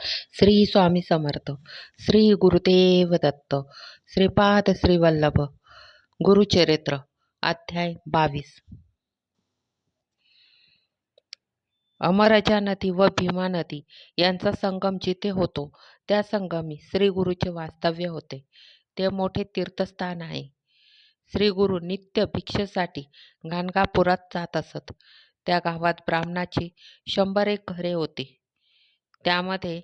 श्री स्वामी समर्थ. श्री गुरुदेव दत्त. श्रीपाद श्री वल्लभ. गुरुचरित्र अध्याय 22. अमरजा नदी व भीमा नदी यांचा संगम जिथे होतो त्या संगमी श्री गुरुचे वास्तव्य होते. ते मोठे तीर्थस्थान आहे. श्री गुरु नित्य भिक्षेसाठी गाणगापुरात जात असत. त्या गावात ब्राह्मणाची 101 घरे होती. त्यामध्ये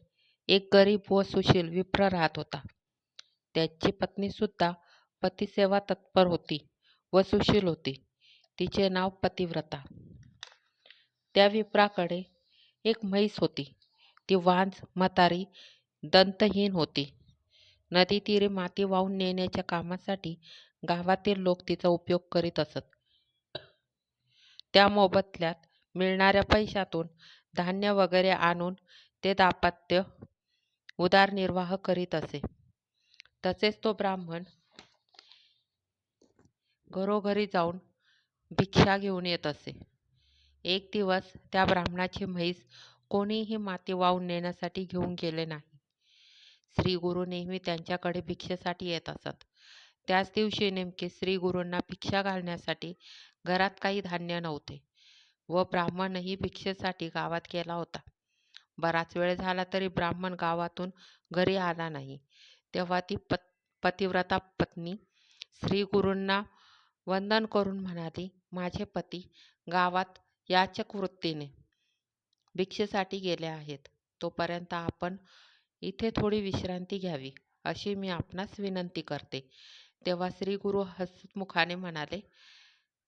एक गरीब व सुशील विप्र राहत होता. त्याची पत्नी सुद्धा पतिसेवा तत्पर होती व सुशील होती. तिचे नाव पतिव्रता. त्या विप्राकडे एक म्हैस होती. ती वांज, म्हातारी, दंतहीन होती. नदी तीरी माती वाहून नेण्याच्या कामासाठी गावातील लोक तिचा उपयोग करीत असत. त्या मोबदल्यात मिळणाऱ्या पैशातून धान्य वगैरे आणून ते दाम्पत्य उदरनिर्वाह करीत असे. तसेच तो ब्राह्मण घरोघरी जाऊन भिक्षा घेऊन येत असे. एक दिवस त्या ब्राह्मणाची म्हैस कोणीही माती वाहून नेण्यासाठी घेऊन गेले नाही. श्री गुरु नेहमी त्यांच्याकडे भिक्षेसाठी येत असत. त्याच दिवशी नेमके श्री गुरूंना भिक्षा घालण्यासाठी घरात काही धान्य नव्हते व ब्राह्मणही भिक्षेसाठी गावात गेला होता. बराच वेळ झाला तरी ब्राह्मण गावातून घरी आला नाही. तेव्हा ती पतिव्रता पत्नी श्री गुरूंना वंदन करून म्हणाली, माझे पती गावात याचक वृत्तीने भिक्षेसाठी गेले आहेत. तोपर्यंत आपण इथे थोडी विश्रांती घ्यावी अशी मी आपणास विनंती करते. तेव्हा श्री गुरु हसमुखाने म्हणाले,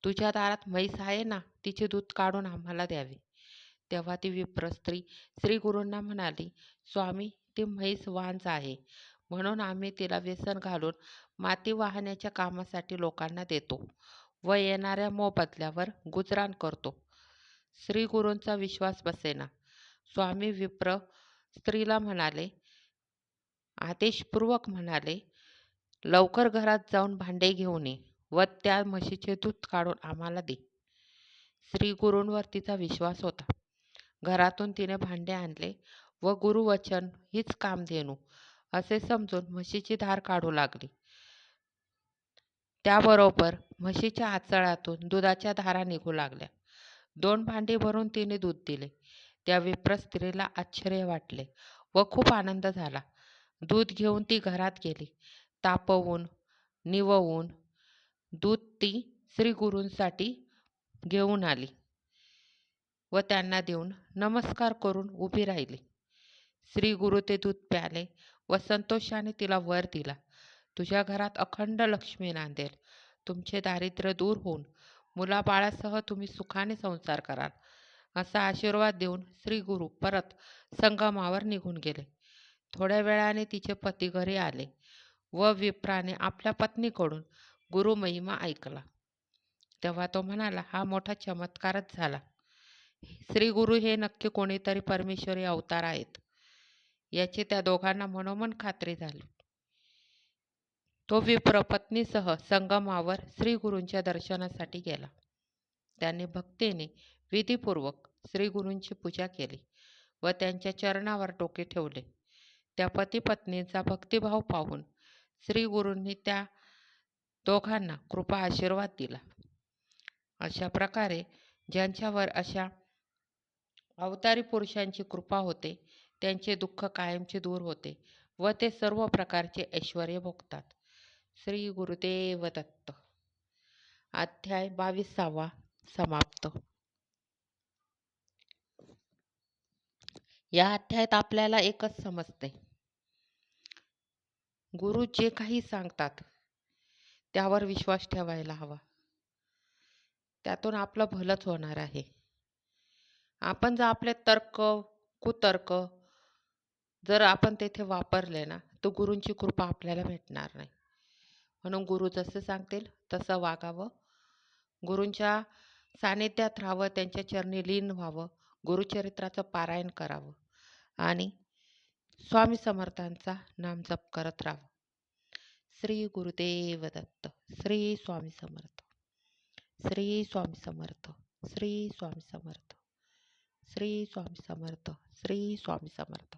तुझ्या दारात म्हैस आहे ना, तिचे दूध काढून आम्हाला द्यावे. तेव्हा ती विप्र स्त्री श्री गुरूंना म्हणाली, स्वामी, ती म्हैस वांज आहे म्हणून आम्ही तिला व्यसन घालून माती वाहण्याच्या कामासाठी लोकांना देतो व येणाऱ्या मोबदल्यावर गुजराण करतो. श्री गुरूंचा विश्वास बसेना. स्वामी विप्र स्त्रीला म्हणाले, आदेशपूर्वक म्हणाले, लवकर घरात जाऊन भांडे घेऊन ये व त्या म्हशीचे दूध काढून आम्हाला दे. श्री गुरूंवर तिचा विश्वास होता. घरातून तिने भांडे आणले व गुरुवचन हीच कामधेनू असे समजून म्हशीची धार काढू लागली. त्याबरोबर म्हशीच्या आचळातून दुधाच्या धारा निघू लागल्या. 2 भांडी भरून तिने दूध दिले. त्या विप्र स्त्रीला आश्चर्य वाटले व खूप आनंद झाला. दूध घेऊन ती घरात गेली. तापवून निववून दूध ती श्री गुरूंसाठी घेऊन आली व त्यांना देऊन नमस्कार करून उभी राहिली. श्री गुरु ते दूध प्याले व संतोषाने तिला वर दिला. तुझ्या घरात अखंड लक्ष्मी नांदेल. तुमचे दारिद्र्य दूर होऊन मुलाबाळासह तुम्ही सुखाने संसार कराल असा आशीर्वाद देऊन श्री गुरु परत संगमावर निघून गेले. थोड्या वेळाने तिचे पती घरी आले व विप्राने आपल्या पत्नीकडून गुरुमहिमा ऐकला. तेव्हा तो म्हणाला, हा मोठा चमत्कारच झाला. श्री गुरु हे नक्की कोणीतरी परमेश्वरी अवतार आहेत याची त्या दोघांना मनोमन खात्री झाली. तो विप्र पत्नीसह संगमावर श्री गुरूंच्या दर्शनासाठी गेला. त्याने भक्तीने विधीपूर्वक श्री गुरूंची पूजा केली व त्यांच्या चरणावर डोके ठेवले. त्या पती पत्नीचा भक्तिभाव पाहून श्री गुरूंनी त्या दोघांना कृपा आशीर्वाद दिला. अशा प्रकारे ज्यांच्यावर अशा अवतारी पुरुषांची कृपा होते त्यांचे दुःख कायमचे दूर होते व ते सर्व प्रकारचे ऐश्वर्य भोगतात. श्री गुरुदेव दत्त. अध्याय 22 समाप्त. या अध्यायात आपल्याला एकच समजते, गुरु जे काही सांगतात त्यावर विश्वास ठेवायला हवा. त्यातून आपलं भलंच होणार आहे. आपण जर आपले तर्क कुतर्क जर आपण तेथे वापरले ना तर गुरूंची कृपा आपल्याला भेटणार नाही. म्हणून गुरु जसं सांगतील तसं वागावं. गुरूंच्या सानिध्यात राहावं, त्यांच्या चरणी लीन व्हावं, गुरुचरित्राचं पारायण करावं आणि स्वामी समर्थांचा नामजप करत राहावं. श्री गुरुदेव दत्त. श्री स्वामी समर्थ. श्री स्वामी समर्थ. श्री स्वामी समर्थ. श्री स्वामी समर्थ. श्री स्वामी समर्थ.